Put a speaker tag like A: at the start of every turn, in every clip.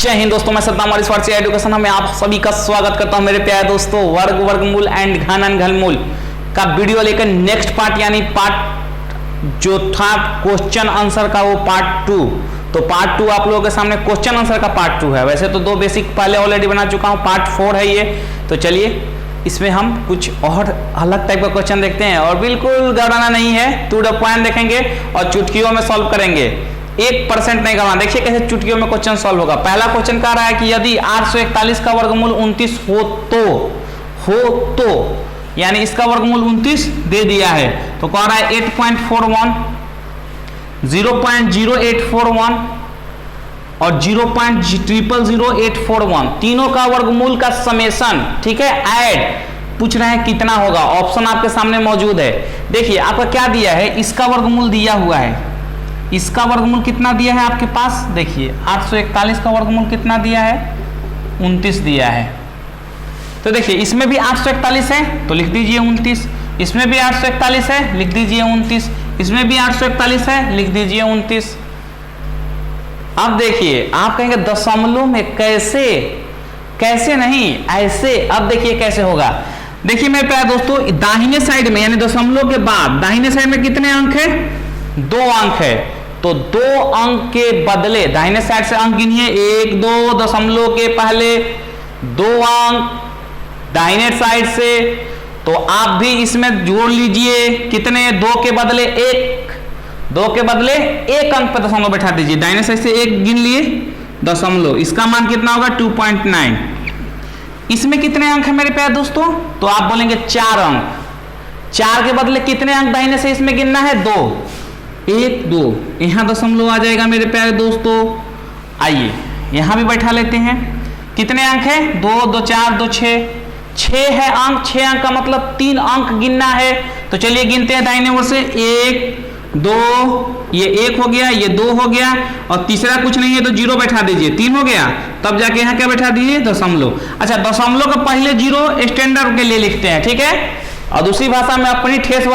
A: जय हिंद दोस्तों, मैं सद्दाम और इस फारसी एजुकेशन में आप सभी का स्वागत करता हूं। मेरे प्यारे दोस्तों, वर्ग वर्गमूल एंड घन घनमूल का वीडियो लेकर नेक्स्ट पार्ट यानी पार्ट जो था क्वेश्चन आंसर का वो पार्ट 2। तो पार्ट 2 आप लोगों के सामने क्वेश्चन आंसर का पार्ट 2 है। वैसे तो 2 बेसिक पहले ऑलरेडी बना चुका हूं, पार्ट 4 है ये। तो चलिए इसमें हम कुछ और अलग टाइप का क्वेश्चन देखते हैं और बिल्कुल घबराना नहीं है, टू द पॉइंट देखेंगे और चुटकियों में सॉल्व करेंगे। 1% नहीं करना। देखिए कैसे चुटकियों में क्वेश्चन सॉल्व होगा। पहला क्वेश्चन कह रहा है कि यदि 841 का वर्गमूल 29 हो तो यानी इसका वर्गमूल 29 दे दिया है। तो कह रहा है 8.41, 0.0841 और 0.000841 तीनों का वर्गमूल का समेशन, ठीक है, ऐड पूछ रहे हैं कितना होगा। ऑप्शन आपके सामने मौजूद है। देखिए आपका क्या दिया है, इसका वर्गमूल दिया हुआ है। इसका वर्गमूल कितना दिया है आपके पास, देखिए 841 का वर्गमूल कितना दिया है, 29 दिया है। तो देखिए इसमें भी 841 है तो लिख दीजिए 29, इसमें भी 841 है लिख दीजिए 29, इसमें भी 841 है लिख दीजिए 29। अब देखिए आप कहेंगे दशमलव में कैसे, कैसे नहीं ऐसे। अब देखिए कैसे होगा। देखिए मेरे प्यारे दोस्तों, दाहिने साइड में यानी दशमलव के बाद दाहिने साइड में कितने अंक है, 2 अंक है। तो 2 अंक के बदले दाहिने साइड से अंक गिनिए, 1 2 दशमलव के पहले 2 अंक दाहिने साइड से। तो आप भी इसमें जोड़ लीजिए कितने, 2 के बदले 1, 2 के बदले 1 अंक पर दशमलव बैठा दीजिए। दाहिने साइड से 1 गिन लिए दशमलव, इसका मान कितना होगा 2.9। इसमें कितने अंक है मेरे प्यारे दोस्तों, तो आप बोलेंगे 4 अंक। 4 के बदले कितने अंक दाहिने से इसमें गिनना है, 2, 1 2, यहां दशमलव आ जाएगा मेरे प्यारे दोस्तों। आइए यहां भी बैठा लेते हैं। कितने अंक है, 2 2 4 2 6 है अंक। 6 अंक का मतलब 3 अंक गिनना है। तो चलिए गिनते हैं दाहिने ओर से, 1 2, ये 1 हो गया, ये 2 हो गया और तीसरा कुछ नहीं है तो 0 बैठा दीजिए, 3 हो गया। तब जाके यहाँ क्या बैठा दीजिए, दशमलव। अच्छा, दशमलव का पहले 0 स्टैंडर्ड के लिए लिखते हैं, ठीक है। और दूसरी भाषा में अपनी ठेठ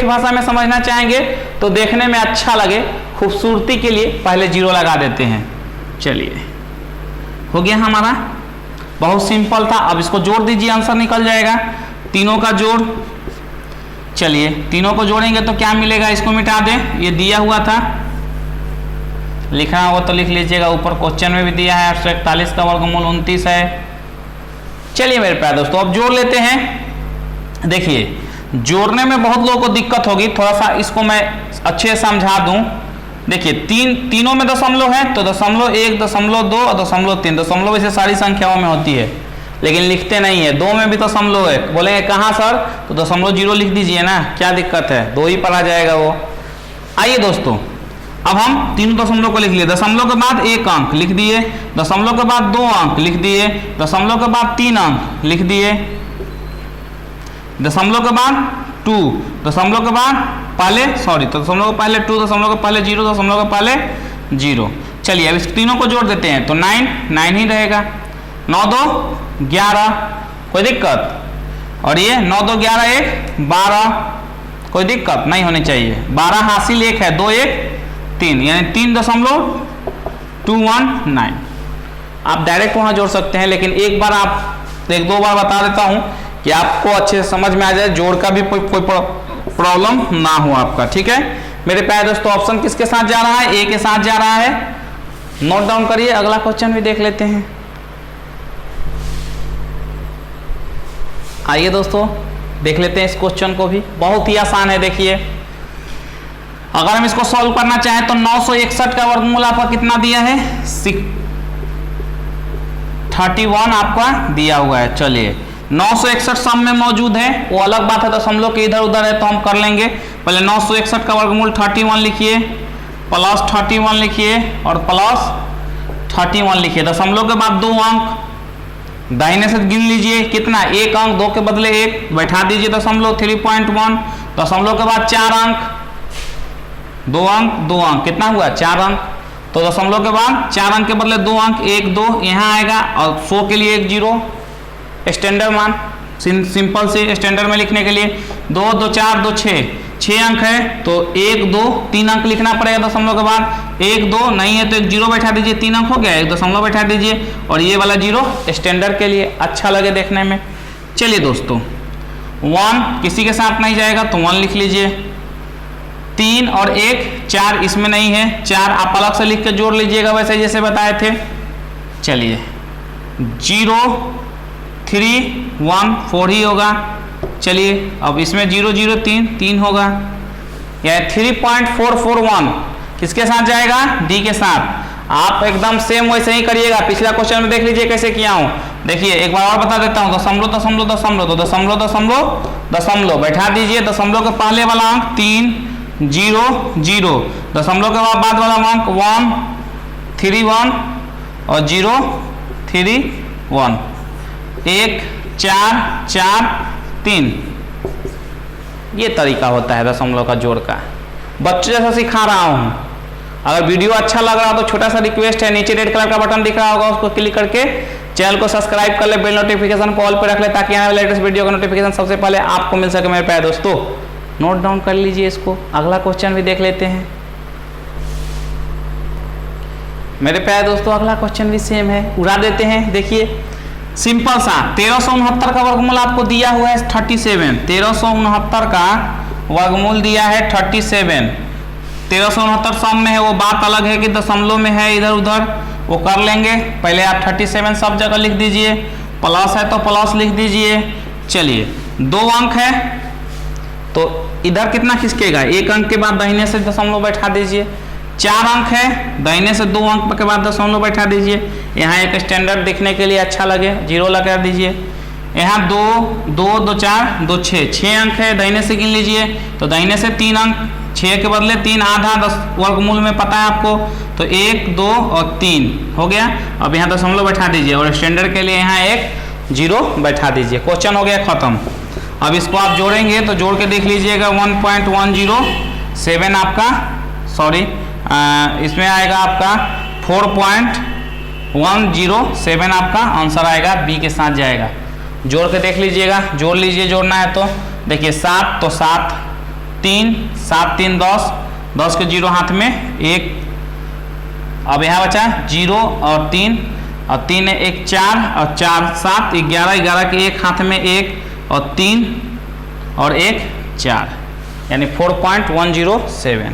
A: भाषा में समझना चाहेंगे तो देखने में अच्छा लगे, खूबसूरती के लिए पहले 0 लगा देते हैं। चलिए हो गया हमारा, बहुत सिंपल था। अब इसको जोड़ दीजिए, आंसर निकल जाएगा। तीनों का जोड़, चलिए तीनों को जोड़ेंगे तो क्या मिलेगा, इसको मिटा दें, ये दिया हुआ था, लिखना हो तो लिख लीजिएगा। ऊपर क्वेश्चन में भी दिया है 841 का वर्गमूल 29 है। चलिए मेरे प्यारे दोस्तों अब जोड़ लेते हैं। देखिए जोड़ने में बहुत लोगों को दिक्कत होगी, थोड़ा सा इसको मैं अच्छे से समझा दूं। देखिए तीनों में दशमलव है तो 0.1, 0.2 और 0.3। दशमलव वैसे सारी संख्याओं में होती है लेकिन लिखते नहीं है। 2 में भी दशमलव है, बोलेंगे कहाँ सर, तो 0.0 लिख दीजिए ना, क्या दिक्कत है, 2 ही पर आ जाएगा वो। आइए दोस्तों अब हम तीनों दशमलव को लिख लिए। दशमलव के बाद 1 अंक लिख दिए, दशमलव के बाद 2 अंक लिख दिए, दशमलव के बाद 3 अंक लिख दिए, दशमलव के बाद 2, दशमलव के बाद पहले तो दशमलव के पहले 2, दशमलव के पहले 0, दशमलव के पहले 0। चलिए अब इस तीनों को जोड़ देते हैं तो 9 ही रहेगा। 9 2 11, कोई दिक्कत। और ये 9 2 11 1 12, कोई दिक्कत नहीं होनी चाहिए। 12 हासिल 1 है, 2 1 3 यानी 3.219। आप डायरेक्ट वहां जोड़ सकते हैं लेकिन एक बार आप 1-2 बार बता देता हूं कि आपको अच्छे से समझ में आ जाए, जोड़ का भी कोई प्रॉब्लम ना हो आपका, ठीक है मेरे प्यारे दोस्तों। ऑप्शन किसके साथ जा रहा है, ए के साथ जा रहा है। नोट डाउन करिए, अगला क्वेश्चन भी देख लेते हैं। आइए दोस्तों देख लेते हैं इस क्वेश्चन को भी, बहुत ही आसान है। देखिए अगर हम इसको सॉल्व करना चाहें तो 961 का वर्गमूल आपका कितना दिया है, 31 आपका दिया हुआ है। चलिए 961 सम में मौजूद है, वो अलग बात है, दशमलव के इधर उधर है तो हम कर लेंगे। पहले 961 का वर्गमूल 31 लिखिए, प्लस 31 लिखिए और प्लस 31 लिखिए। दशमलव के बाद 2 अंक दाहिने से गिन लीजिए, कितना, 1 अंक, 2 के बदले 1 बैठा दीजिए दशमलव, 3.1। दशमलव के बाद 4 अंक, 2 अंक 2 अंक, कितना हुआ 4 अंक। तो दशमलव के बाद 4 अंक के बदले 2 अंक, 1 2 यहाँ आएगा और 100 के लिए 1 0 स्टैंडर्ड मान, सिंपल से स्टैंडर्ड में लिखने के लिए। 2 2 4 2 6, 6 अंक है तो 1 2 3 अंक लिखना पड़ेगा दशमलव के बाद। 1 2 नहीं है तो एक 0 बैठा दीजिए, 3 अंक हो गया, एक दशमलव बैठा दीजिए और ये वाला 0 स्टैंडर्ड के लिए अच्छा लगे देखने में। चलिए दोस्तों 1 किसी के साथ नहीं जाएगा तो 1 लिख लीजिए। 3 और 1 4 इसमें नहीं है, 4 आप अलग से लिख के जोड़ लीजिएगा वैसे जैसे बताए थे। चलिए 0 3 1 4 ही होगा। चलिए अब इसमें 0 0 3 होगा, या 3.441 किसके साथ जाएगा, डी के साथ। आप एकदम सेम वैसे ही करिएगा, पिछला क्वेश्चन में देख लीजिए कैसे किया हूं। देखिए एक बार और बता देता हूं, दशमलव दशमलव दशमलव तो दशमलव दशमलव दशमलव बैठा दीजिए। दशमलव के पहले वाला अंक 3 0 0, दशमलव के बाद वाला अंक 1 3 1 और 0 3 1, 1 4 4 3। ये तरीका होता है दशमलव का जोड़ का, बच्चों जैसा सिखा रहा हूं। अगर वीडियो अच्छा लग रहा हो तो छोटा सा रिक्वेस्ट है, नीचे रेड कलर का बटन दिख रहा होगा, उसको क्लिक करके चैनल को सब्सक्राइब कर ले, बेल नोटिफिकेशन को ऑल पे रख ले ताकि आने वाले लेटेस्ट वीडियो का नोटिफिकेशन सबसे पहले आपको मिल सके। मेरे प्यारे दोस्तों नोट डाउन कर लीजिए इसको, अगला क्वेश्चन भी देख लेते हैं। मेरे प्यारे दोस्तों अगला क्वेश्चन भी सेम है, उड़ा देते हैं। देखिए सिंपल सा 1369 का वर्गमूल आपको दिया हुआ है 37। 1369 का वर्गमूल दिया है 37। 1369 सम में है, वो बात अलग है कि दशमलव में है, इधर उधर वो कर लेंगे। पहले आप 37 सब जगह लिख दीजिए, प्लस है तो प्लस लिख दीजिए। चलिए 2 अंक है तो इधर कितना खिसकेगा, 1 अंक के बाद दाहिने से दशमलव बैठा दीजिए। 4 अंक है, दाहिने से 2 अंक के बाद दशमलव बैठा दीजिए। यहाँ एक स्टैंडर्ड दिखने के लिए अच्छा लगे 0 लगा दीजिए। यहाँ 2 2 2 4 2 6, 6 अंक है, दाहिने से गिन लीजिए तो दाहिने से 3 अंक, 6 के बदले 3 आधा 10 वर्गमूल में पता है आपको, तो 1 2 और 3 हो गया। अब यहाँ दशमलव बैठा दीजिए और स्टैंडर्ड के लिए यहाँ एक 0 बैठा दीजिए। क्वेश्चन हो गया खत्म। अब इसको आप जोड़ेंगे तो जोड़ के देख लीजिएगा 1.107 आपका, सॉरी इसमें आएगा आपका 4.107 आपका आंसर आएगा, बी के साथ जाएगा। जोड़ के देख लीजिएगा, जोड़ लीजिए, जोड़ना है तो देखिए 7 तो 7 3 7 3 10, 10 के 0 हाथ में 1, अब यहाँ बचा 0 और 3 और 3 है 1 4 और 4 7 11, 11 के 1 हाथ में 1 और 3 और 1 4, यानी 4.107।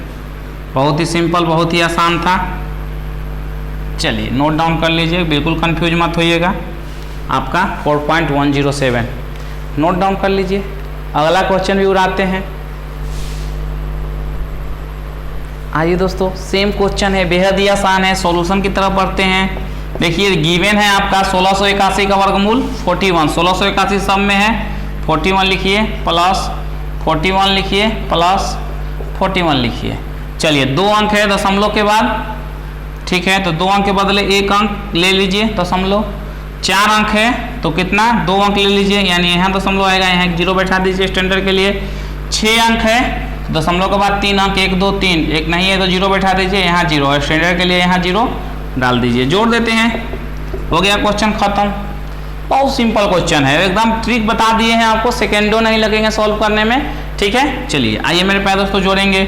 A: बहुत ही सिंपल, बहुत ही आसान था। चलिए नोट डाउन कर लीजिए, बिल्कुल कंफ्यूज मत होइएगा। आपका 4.107 नोट डाउन कर लीजिए। अगला क्वेश्चन भी उड़ाते हैं। आइए दोस्तों सेम क्वेश्चन है, बेहद ही आसान है, सॉल्यूशन की तरफ बढ़ते हैं। देखिए गिवन है आपका 1681 का वर्गमूल 41। 1681 सब में है, 41 लिखिए प्लस 41 लिखिए प्लस 41 लिखिए। चलिए 2 अंक है दशमलव के बाद, ठीक है, तो 2 अंक के बदले 1 अंक ले लीजिए दशमलव। 4 अंक है तो कितना 2 अंक ले लीजिए, यानी यहाँ दशमलव आएगा, यहाँ 0 बैठा दीजिए स्टैंडर्ड के लिए। 6 अंक है दशमलव के बाद 3 अंक 1 2 3, 1 नहीं है तो 0 बैठा दीजिए, यहाँ 0 और स्टैंडर्ड के लिए यहाँ 0 डाल दीजिए। जोड़ देते हैं, हो गया क्वेश्चन खत्म। बहुत सिंपल क्वेश्चन है, एकदम ट्रिक बता दिए हैं आपको, सेकेंडों नहीं लगेंगे सॉल्व करने में, ठीक है। चलिए आइए मेरे प्यारे दोस्तों जोड़ेंगे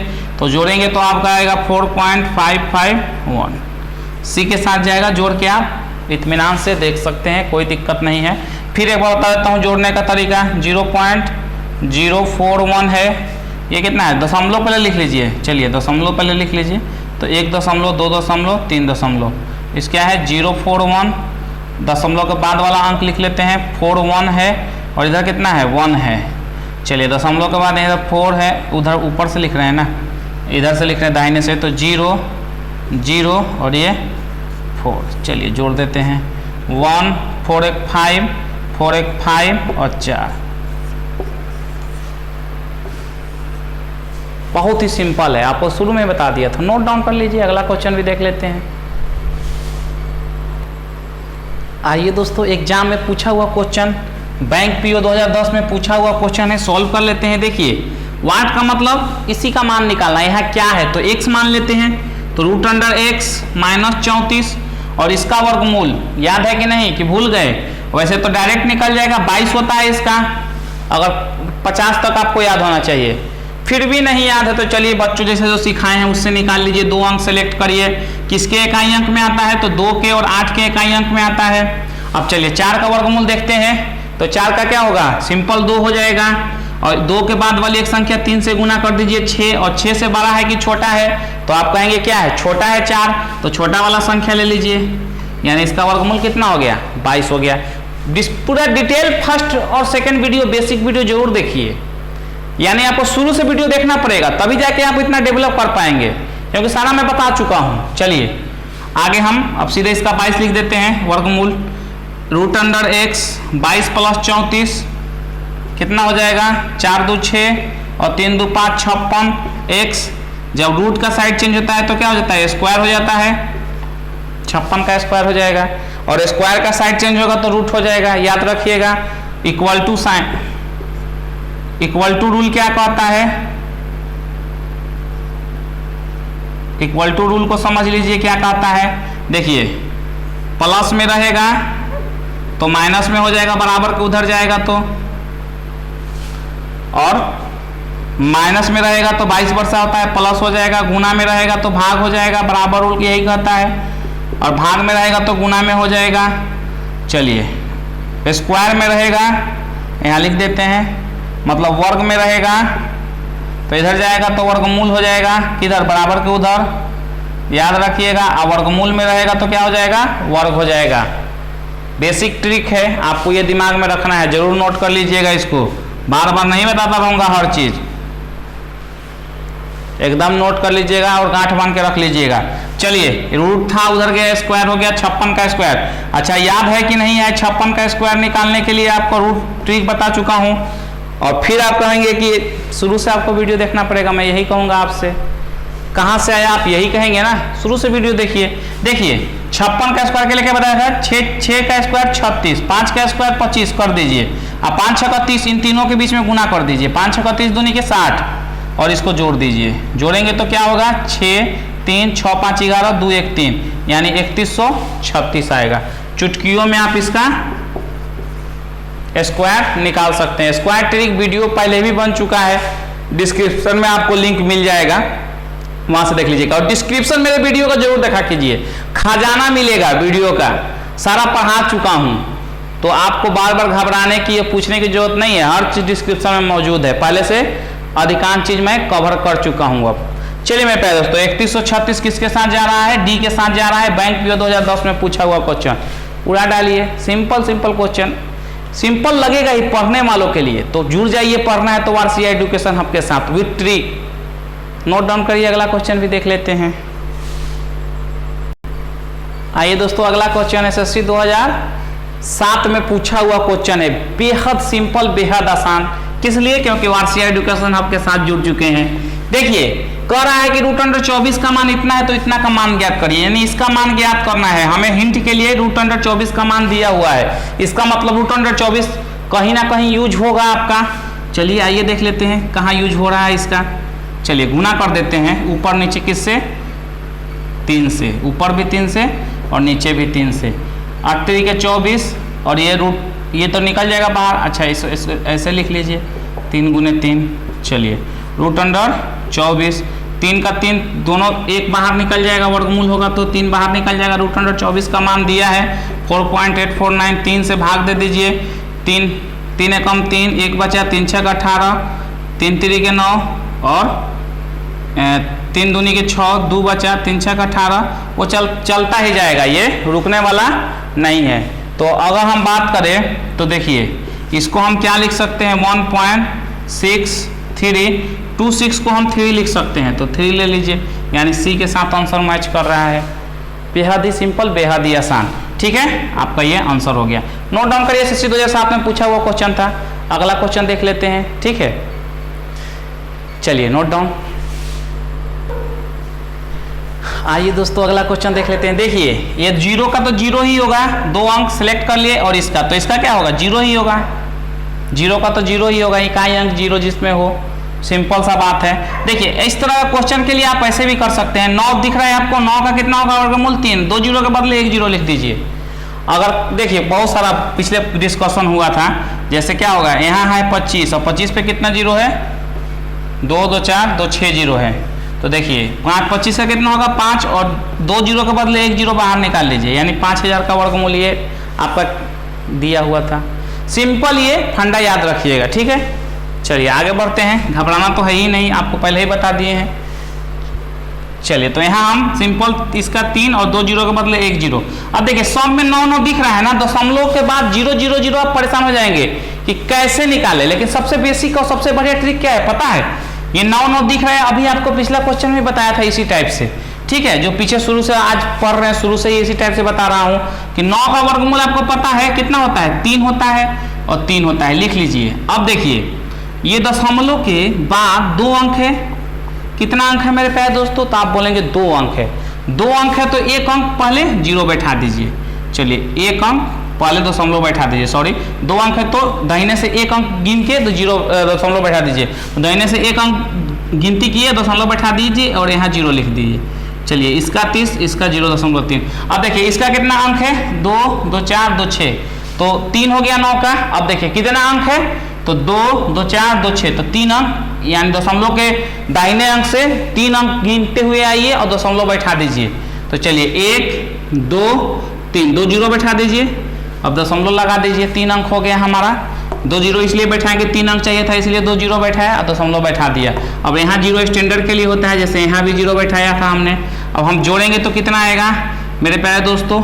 A: तो आपका आएगा 4.551, सी के साथ जाएगा। जोड़ के आप इत्मीनान से देख सकते हैं, कोई दिक्कत नहीं है। फिर एक बार बता देता हूँ जोड़ने का तरीका। 0.041 है, ये कितना है, दशमलव पहले लिख लीजिए। चलिए दशमलव पहले लिख लीजिए, तो 1 दशमलव 2 दशमलव 3 दशमलव, इस क्या है 041, दशमलव के बाद वाला अंक लिख लेते हैं 41 है, और इधर कितना है 1 है। चलिए दशमलव के बाद इधर 4 है, उधर ऊपर से लिख रहे हैं ना, इधर से लिख रहे हैं दाहिने से, तो 0 0 और ये 4। चलिए जोड़ देते हैं 1 4 1 5 4 1 5 और 4। बहुत ही सिंपल है, आपको शुरू में बता दिया था। नोट डाउन कर लीजिए, अगला क्वेश्चन भी देख लेते हैं। आइए दोस्तों एग्जाम में पूछा हुआ क्वेश्चन, बैंक पीओ 2010 में पूछा हुआ क्वेश्चन है, सॉल्व कर लेते हैं। देखिए वाट का मतलब इसी का मान निकालना है। यहाँ क्या है तो x मान लेते हैं, तो √x माइनस 34 और इसका वर्गमूल याद है कि नहीं, कि भूल गए। वैसे तो डायरेक्ट निकल जाएगा, 22 होता है इसका, अगर 50 तक आपको याद होना चाहिए। फिर भी नहीं याद है तो चलिए बच्चों जैसे जो सिखाए हैं उससे निकाल लीजिए। 2 अंक सेलेक्ट करिए, किसके इकाई अंक में आता है तो 2 के और 8 के इकाई अंक में आता है। अब चलिए 4 का वर्गमूल देखते हैं, तो 4 का क्या होगा, सिंपल 2 हो जाएगा, और 2 के बाद वाली एक संख्या 3 से गुना कर दीजिए 6, और 6 से बड़ा है कि छोटा है, तो आप कहेंगे क्या है, छोटा है 4, तो छोटा वाला संख्या ले लीजिए, यानी इसका वर्गमूल कितना हो गया, 22 हो गया। पूरा डिटेल फर्स्ट और सेकंड वीडियो, बेसिक वीडियो जरूर देखिए, यानी आपको शुरू से वीडियो देखना पड़ेगा, तभी जाके आप इतना डेवलप कर पाएंगे, क्योंकि सारा मैं बता चुका हूं। चलिए आगे हम अब सीधे इसका 22 लिख देते हैं वर्गमूल। रूट अंडर एक्स 22 प्लस 34 कितना हो जाएगा, 4 2 6 और 3 2 5 56। एक्स जब रूट का साइड चेंज होता है तो क्या हो जाता है, स्क्वायर हो जाता है, 56 का स्क्वायर हो जाएगा, और स्क्वायर का साइड चेंज होगा तो रूट हो जाएगा, याद रखिएगा। Equal to sign, equal to rule क्या कहता है, इक्वल टू रूल को समझ लीजिए क्या कहता है। देखिए प्लस में रहेगा तो माइनस में हो जाएगा, बराबर के उधर जाएगा तो, और माइनस में रहेगा तो 22 वर्षा होता है, प्लस हो जाएगा, गुना में रहेगा तो भाग हो जाएगा, बराबर रूल यही कहता है, और भाग में रहेगा तो गुना में हो जाएगा। चलिए स्क्वायर में रहेगा, यहाँ लिख देते हैं, मतलब वर्ग में रहेगा तो इधर जाएगा तो वर्गमूल हो जाएगा, किधर, बराबर के उधर, याद रखिएगा। अब वर्गमूल में रहेगा तो क्या हो जाएगा, वर्ग हो जाएगा। बेसिक ट्रिक है, आपको ये दिमाग में रखना है, जरूर नोट कर लीजिएगा इसको, बार बार नहीं बताता रहूंगा हर चीज, एकदम नोट कर लीजिएगा और गांठ बांध के रख लीजिएगा। चलिए रूट था उधर गया, स्क्वायर हो गया 56 का स्क्वायर। अच्छा याद है कि नहीं है, 56 का स्क्वायर निकालने के लिए आपको रूट ट्रिक बता चुका हूं, और फिर आप कहेंगे कि शुरू से आपको वीडियो देखना पड़ेगा, मैं यही कहूंगा आपसे, कहाँ से आया आप यही कहेंगे ना, शुरू से वीडियो देखिए। देखिए 56 का स्क्वायर के लिए क्या बताया था, 6 का स्क्वायर 36, 5 का स्क्वायर 25 कर दीजिए, अब 5 6 का 30, इन तीनों के बीच में गुना कर दीजिए, 5 6 का 30 दूनी के 60, और इसको जोड़ दीजिए, जोड़ेंगे तो क्या होगा, 6 3 6 5 11 2 1 3, यानी 3136 आएगा। चुटकियों में आप इसका स्क्वायर निकाल सकते हैं। स्क्वायर ट्रिक वीडियो पहले भी बन चुका है, डिस्क्रिप्शन में आपको लिंक मिल जाएगा, वहां से देख लीजिएगा, और डिस्क्रिप्शन मेरे वीडियो का जरूर देखा कीजिए, खजाना मिलेगा वीडियो का, सारा पढ़ा चुका हूं, तो आपको बार बार घबराने की या पूछने की जरूरत नहीं है, हर चीज डिस्क्रिप्शन में मौजूद है, पहले से अधिकांश चीज मैं कवर कर चुका हूं। अब चलिए मैं पहले दोस्तों 3136 किसके साथ जा रहा है, डी के साथ जा रहा है, बैंक पीओ 2010 में पूछा हुआ क्वेश्चन, उड़ा डालिए, सिंपल सिंपल क्वेश्चन, सिंपल लगेगा ही पढ़ने वालों के लिए, तो जुड़ जाइए, पढ़ना है तो आरसीआई एजुकेशन हब के साथ विद ट्रिक। नोट डाउन करिए, अगला क्वेश्चन भी देख लेते हैं। आइए दोस्तों अगला क्वेश्चन एसएससी 2007 में पूछा हुआ क्वेश्चन है, बेहद सिंपल, बेहद आसान, किस लिए, क्योंकि आरसीआई एजुकेशन हब के साथ जुड़ चुके हैं। देखिए कह रहा है कि रूट अंडर 24 का मान इतना है तो इतना का मान ज्ञात करिए, यानी इसका मान ज्ञात करना है हमें, हिंट के लिए रूट अंडर 24 का मान दिया हुआ है, इसका मतलब रूट अंडर 24 कहीं ना कहीं यूज होगा आपका। चलिए आइए देख लेते हैं कहाँ यूज हो रहा है इसका। चलिए गुना कर देते हैं, ऊपर नीचे किससे, 3 से, ऊपर भी 3 से और नीचे भी 3 से, 8 3 के 24, और ये रूट ये तो निकल जाएगा बाहर, अच्छा इस ऐसे लिख लीजिए 3 गुने 3। चलिए रूट अंडर 24, 3 का 3 दोनों एक बाहर निकल जाएगा, वर्गमूल होगा तो 3 बाहर निकल जाएगा, रूट अंडर 24 का मान दिया है 4.849, 3 से भाग दे दीजिए, 3 3 एकम 3, 1 बचा, 3 6 का 18, 3 3 के 9, और 3 दूनी के 6, 2 बचा, 3 6 का 18, वो चलता ही जाएगा, ये रुकने वाला नहीं है। तो अगर हम बात करें तो देखिए इसको हम क्या लिख सकते हैं, 1.6326 को हम 3 लिख सकते हैं, तो 3 ले लीजिए, यानी सी के साथ आंसर मैच कर रहा है। बेहद ही सिंपल, बेहद ही आसान, ठीक है, आपका ये आंसर हो गया। नोट डाउन करिए, एसएससी 2007 में पूछा हुआ क्वेश्चन था। अगला क्वेश्चन देख लेते हैं, ठीक है, चलिए नोट डाउन। आइए दोस्तों अगला क्वेश्चन देख लेते हैं। देखिए ये 0 का तो 0 ही होगा, 2 अंक सिलेक्ट कर लिए, और इसका तो इसका क्या होगा, 0 ही होगा, 0 का तो 0 ही होगा, इकाई अंक 0 जिसमें हो, सिंपल सा बात है। देखिए इस तरह का क्वेश्चन के लिए आप ऐसे भी कर सकते हैं, 9 दिख रहा है आपको, 9 का कितना होगा, वर्गमूल 3, 2 0 के बदले 1 0 लिख दीजिए। अगर देखिए बहुत सारा पिछले डिस्कशन हुआ था, जैसे क्या होगा, यहाँ है 25 और 25 पे कितना 0 है, 2 2 4 2 6 जीरो है। तो देखिए 5 25 का कितना होगा 5 और 2 जीरो के बदले 1 जीरो बाहर निकाल लीजिए, यानी 5000 का वर्गमूल ये आपका दिया हुआ था। सिंपल ये फंडा याद रखिएगा, ठीक है। चलिए आगे बढ़ते हैं, घबराना तो है ही नहीं, आपको पहले ही बता दिए हैं। चलिए तो यहाँ हम सिंपल इसका 3 और 2 जीरो के बदले 1 जीरो। अब देखिए सब में 9 9 दिख रहा है ना, दशमलव के बाद 0 0 0 आप परेशान हो जाएंगे कि कैसे निकाले। लेकिन सबसे बेसिक और सबसे बढ़िया ट्रिक क्या है पता है, ये 9 9 दिख रहा है, अभी आपको पिछला क्वेश्चन में बताया था इसी टाइप से, ठीक है। जो पीछे शुरू से आज पढ़ रहे हैं शुरू से ही इसी टाइप से बता रहा हूँ कि 9 का वर्गमूल आपको पता है कितना होता है, 3 होता है और 3 होता है, लिख लीजिए। अब देखिए ये दशमलव के बाद 2 अंक है, कितना अंक है मेरे प्यारे दोस्तों, तो आप बोलेंगे 2 अंक है। 2 अंक है तो 1 अंक पहले जीरो बैठा दीजिए। चलिए 1 अंक पहले दशमलव बैठा दीजिए, सॉरी 2 अंक है तो दाहिने से 1 अंक गिन के तो जीरो दशमलव बैठा दीजिए। तो दाहिने से 1 अंक गिनती किए दशमलव बैठा दीजिए और यहाँ जीरो लिख दीजिए। चलिए इसका 30, इसका 0.3। अब देखिए इसका कितना अंक है 2 2 4 2 6, तो 3 हो गया 9 का। अब देखिए कितना अंक है तो 2 2 4 2 6, तो 3 अंक, यानी दशमलव के दाहिने अंक से 3 अंक गिनते हुए आइए और दशमलव बैठा दीजिए। तो चलिए 1 2 3, 2 जीरो बैठा दीजिए, अब दशमलव लगा दीजिए, 3 अंक हो गया हमारा। 2 जीरो इसलिए बैठाएंगे 3 अंक चाहिए था इसलिए 2 जीरो बैठाया और दशमलव बैठा दिया। अब यहाँ जीरो स्टैंडर्ड के लिए होता है, जैसे यहाँ भी जीरो बैठाया था हमने। अब हम जोड़ेंगे तो कितना आएगा मेरे प्यारे दोस्तों,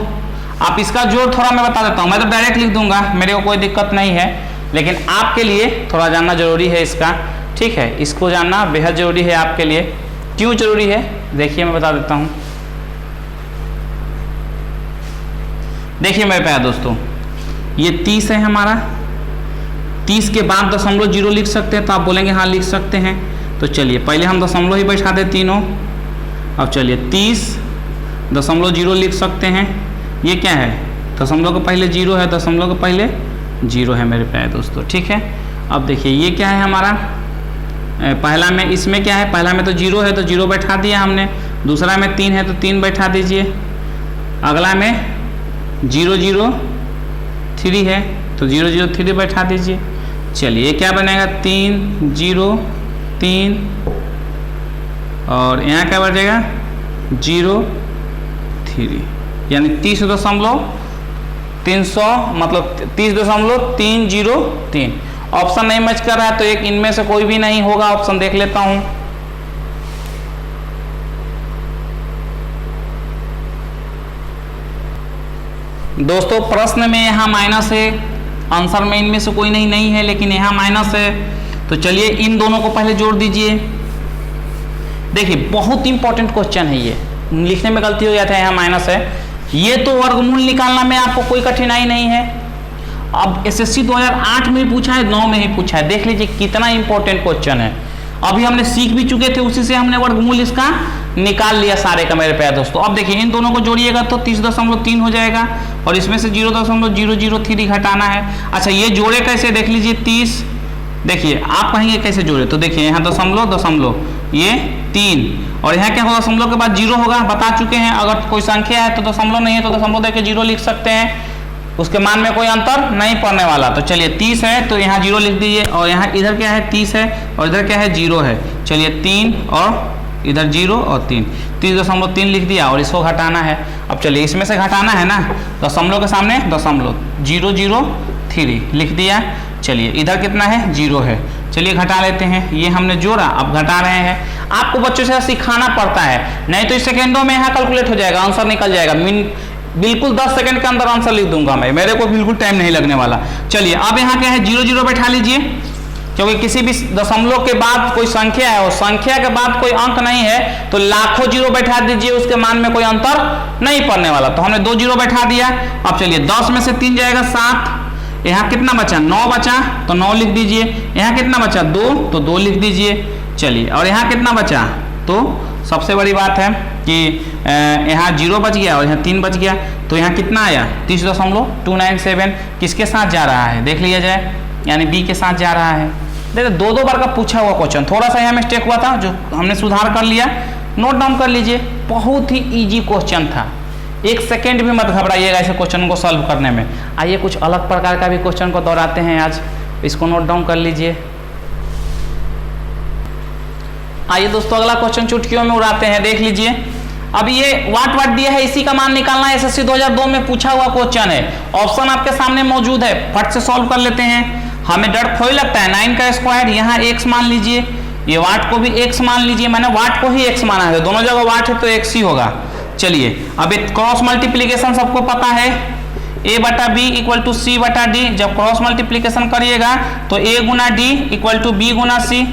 A: आप इसका जोड़ थोड़ा मैं बता देता हूँ, मैं तो डायरेक्ट लिख दूंगा, मेरे को कोई दिक्कत नहीं है, लेकिन आपके लिए थोड़ा जानना जरूरी है इसका, ठीक है। इसको जानना बेहद जरूरी है आपके लिए। क्यों जरूरी है देखिए मैं बता देता हूँ। देखिए मेरे प्यारे दोस्तों ये 30 है हमारा, 30 के बाद दशमलव जीरो लिख सकते हैं, तो आप बोलेंगे हाँ लिख सकते हैं। तो चलिए पहले हम दशमलव ही बैठा दे तीनों। अब चलिए 30 दशमलव जीरो लिख सकते हैं, ये क्या है दशमलव के पहले जीरो है, दशमलव के पहले जीरो है मेरे प्यारे दोस्तों, ठीक है। अब देखिए ये क्या है हमारा, पहला में इसमें क्या है, पहला में तो जीरो है तो जीरो बैठा दिया हमने, दूसरा में 3 है तो 3 बैठा दीजिए, अगला में 0 0 3 है तो 0 0 3 बैठा दीजिए। चलिए क्या बनेगा 3 0 3 और यहाँ क्या बचेगा 0 3, यानी 30.300 मतलब 30.303। ऑप्शन नहीं मैच कर रहा है तो एक इनमें से कोई भी नहीं होगा, ऑप्शन देख लेता हूं। दोस्तों प्रश्न में यहाँ माइनस है, आंसर में इनमें से कोई नहीं है, लेकिन यहाँ माइनस है। तो चलिए इन दोनों को पहले जोड़ दीजिए। देखिए बहुत इंपॉर्टेंट क्वेश्चन है, ये लिखने में गलती हो गया था, यहाँ माइनस है। ये तो वर्गमूल निकालना में आपको कोई कठिनाई नहीं है। अब एसएससी 2008 में पूछा है, 9 में ही पूछा है, देख लीजिए कितना इंपॉर्टेंट क्वेश्चन है। अभी हमने सीख भी चुके थे, उसी से हमने वर्गमूल इसका निकाल लिया सारे का मेरे प्यारे दोस्तों। अब देखिए इन दोनों को जोड़िएगा तो 30.3 हो जाएगा और इसमें से 0.003 घटाना है। अच्छा ये जोड़े कैसे देख लीजिए 30, देखिए आप कहेंगे कैसे जोड़े, तो देखिए यहाँ दशमलव ये 3 और यहाँ क्या होगा दशमलव के बाद 0 होगा, बता चुके हैं। अगर कोई संख्या है तो दशमलव नहीं है तो दशमलव देके 0 लिख सकते हैं, उसके मान में कोई अंतर नहीं पड़ने वाला। तो चलिए 30 है तो यहाँ 0 लिख दीजिए और यहाँ इधर क्या है 30 है और इधर क्या है 0 है। चलिए 3 और इधर 0 और 3, 30.3 लिख दिया और इसको घटाना है। अब चलिए इसमें से घटाना है ना, दशमलव के सामने दशमलव 003 लिख दिया। चलिए इधर कितना है 0 है, चलिए घटा लेते हैं। ये हमने जोड़ा, अब घटा रहे हैं। आपको बच्चों से सिखाना पड़ता है, नहीं तो इस सेकेंडों में यहाँ कैलकुलेट हो जाएगा, आंसर निकल जाएगा। बिल्कुल 10 सेकंड के अंदर आंसर लिख दूंगा मैं, मेरे को बिल्कुल टाइम नहीं लगने वाला। चलिए अब यहाँ क्या है 0 0 बैठा लीजिए, क्योंकि किसी भी दशमलव के बाद कोई संख्या है और संख्या के बाद कोई अंक नहीं है तो लाखों जीरो बैठा दीजिए, उसके मान में कोई अंतर नहीं पड़ने वाला। तो हमने 2 0 बैठा दिया। अब चलिए 10 में से 3 जाएगा 7, यहाँ कितना बचा 9 बचा तो 9 लिख दीजिए, यहाँ कितना बचा 2 तो 2 लिख दीजिए। चलिए और यहाँ कितना बचा, तो सबसे बड़ी बात है कि यहाँ 0 बच गया और यहाँ 3 बच गया, तो यहाँ कितना आया 30.297 किसके साथ जा रहा है देख लिया जाए, यानी बी के साथ जा रहा है। देखिए 2 बार का पूछा हुआ क्वेश्चन, थोड़ा सा यहाँ मिस्टेक हुआ था जो हमने सुधार कर लिया, नोट डाउन कर लीजिए। बहुत ही इजी क्वेश्चन था, 1 सेकेंड भी मत घबराइएगा ऐसे क्वेश्चन को सॉल्व करने में। आइए कुछ अलग प्रकार का भी क्वेश्चन को दोहराते हैं आज, इसको नोट डाउन कर लीजिए। आइए दोस्तों अगला क्वेश्चन चुटकियों में उड़ाते हैं, देख लीजिए। अब ये वाट दिया है, इसी का मान निकालना है। एसएससी 2002 में पूछा हुआ क्वेश्चन है, ऑप्शन आपके सामने मौजूद है, फट से सॉल्व कर लेते हैं। हमें डर थोड़ी लगता है, 9 का स्क्वायर यहाँ x मान लीजिए, ये वाट को भी x मान लीजिए, मैंने वाट को ही x माना है, दोनों जगह वाट है तो x ही होगा। चलिए अब एक क्रॉस मल्टीप्लीकेशन सबको पता है, a बटा बी इक्वल टू सी बटा डी। जब क्रॉस मल्टीप्लीकेशन करिएगा तो a गुना डी इक्वल टू बी गुना सी।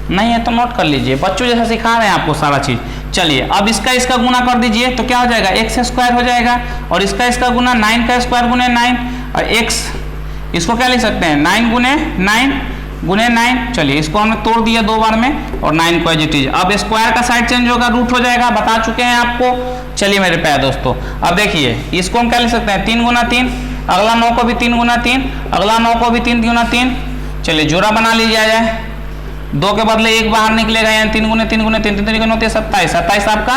A: नहीं है तो नोट कर लीजिए, बच्चों जैसा सिखा रहे हैं आपको सारा चीज। चलिए अब इसका गुना कर दीजिए तो क्या हो जाएगा, x स्क्वायर हो जाएगा, और इसका गुना 9 का स्क्वायर गुने 9, और x इसको क्या लिख सकते हैं, 9 गुने 9। चलिए इसको हमने तोड़ दिया 2 बार में, और 9 को एज इट इज। अब स्क्वायर का साइड चेंज होगा, रूट हो जाएगा, बता चुके हैं आपको। चलिए मेरे प्यारे दोस्तों अब देखिए, इसको हम क्या लिख सकते हैं, 3 गुना 3, अगला 9 को भी 3 गुना 3, अगला 9 को भी 3 गुना 3। चलिए जोड़ा बना लीजिए जाए, 2 के बदले 1 बाहर निकलेगा, यानी 3 गुने 3 गुने 3 3 होते हैं 27। 27 आपका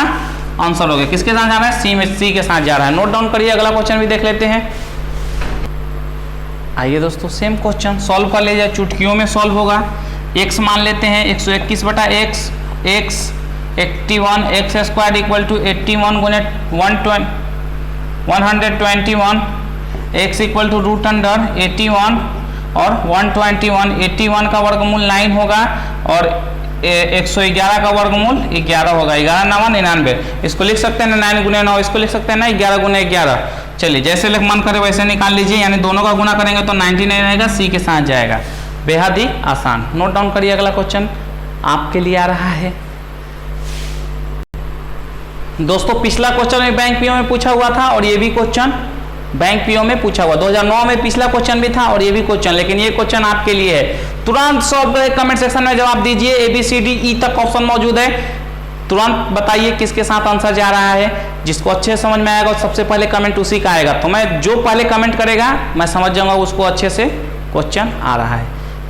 A: आंसर हो गया। किसके साथ जा रहा है, सी के साथ जा रहा है। नोट डाउन करिए, अगला क्वेश्चन भी देख लेते हैं। आइए दोस्तों सेम क्वेश्चन सॉल्व कर लीजिए, चुटकियों में सॉल्व होगा। x मान लेते हैं 121 बटा x, x 81, x square equal to 81 गुने 121, x equal to root under 81 और 121। 81 का वर्गमूल 9 होगा, और 111 का वर्गमूल 11 होगा। 11 9 99, इसको लिख सकते हैं 9 गुने 9, इसको लिख सकते हैं ना 11 गुने 11। चलिए जैसे मन करे वैसे निकाल लीजिए, यानी दोनों का गुना करेंगे तो 99 रहेगा, सी के साथ जाएगा। बेहद ही आसान। नोट डाउन करिए, अगला क्वेश्चन आपके लिए आ रहा है। दोस्तों पिछला क्वेश्चन में बैंक पीओ में पूछा हुआ था, और ये भी क्वेश्चन बैंक पीओ में पूछा हुआ। 2009 में पिछला क्वेश्चन भी था और ये भी क्वेश्चन, लेकिन ये क्वेश्चन आपके लिए है। तुरंत सॉल्व करें, कमेंट सेक्शन में जवाब दीजिए। ABCD तक ऑप्शन मौजूद है, तुरंत बताइए किसके साथ आंसर जा रहा है। जिसको अच्छे समझ में आएगा सबसे पहले कमेंट उसी का आएगा, तो मैं जो पहले कमेंट करेगा मैं समझ जाऊंगा उसको अच्छे से क्वेश्चन आ रहा है।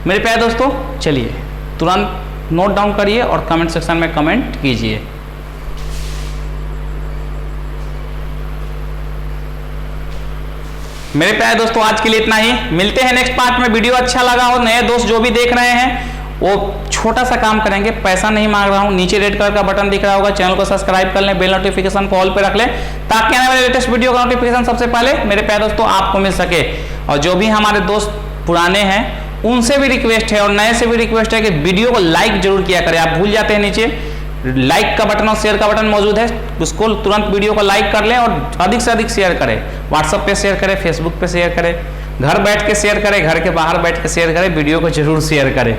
A: मेरे प्यारे दोस्तों चलिए तुरंत नोट डाउन करिए और कमेंट सेक्शन में कमेंट कीजिए। मेरे प्यारे दोस्तों आज के लिए इतना ही, मिलते हैं नेक्स्ट पार्ट में। वीडियो अच्छा लगा हो, नए दोस्त जो भी देख रहे हैं वो छोटा सा काम करेंगे, पैसा नहीं मांग रहा हूं, नीचे रेड कलर का बटन दिख रहा होगा, चैनल को सब्सक्राइब कर लें, बेल नोटिफिकेशन को ऑल पे रख लें, ताकि आने वाले लेटेस्ट वीडियो का नोटिफिकेशन सबसे पहले मेरे प्यारे दोस्तों आपको मिल सके। और जो भी हमारे दोस्त पुराने हैं उनसे भी रिक्वेस्ट है और नए से भी रिक्वेस्ट है कि वीडियो को लाइक जरूर किया करें। आप भूल जाते हैं, नीचे लाइक का बटन और शेयर का बटन मौजूद है, उसको तुरंत वीडियो को लाइक कर लें और अधिक से अधिक शेयर करें। व्हाट्सएप पे शेयर करें, फेसबुक पे शेयर करें, घर बैठ के शेयर करें, घर के बाहर बैठ के शेयर करें, वीडियो को जरूर शेयर करें।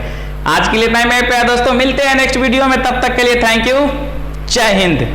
A: आज के लिए टाइम है प्यारे दोस्तों, मिलते हैं नेक्स्ट वीडियो में, तब तक के लिए थैंक यू, जय हिंद।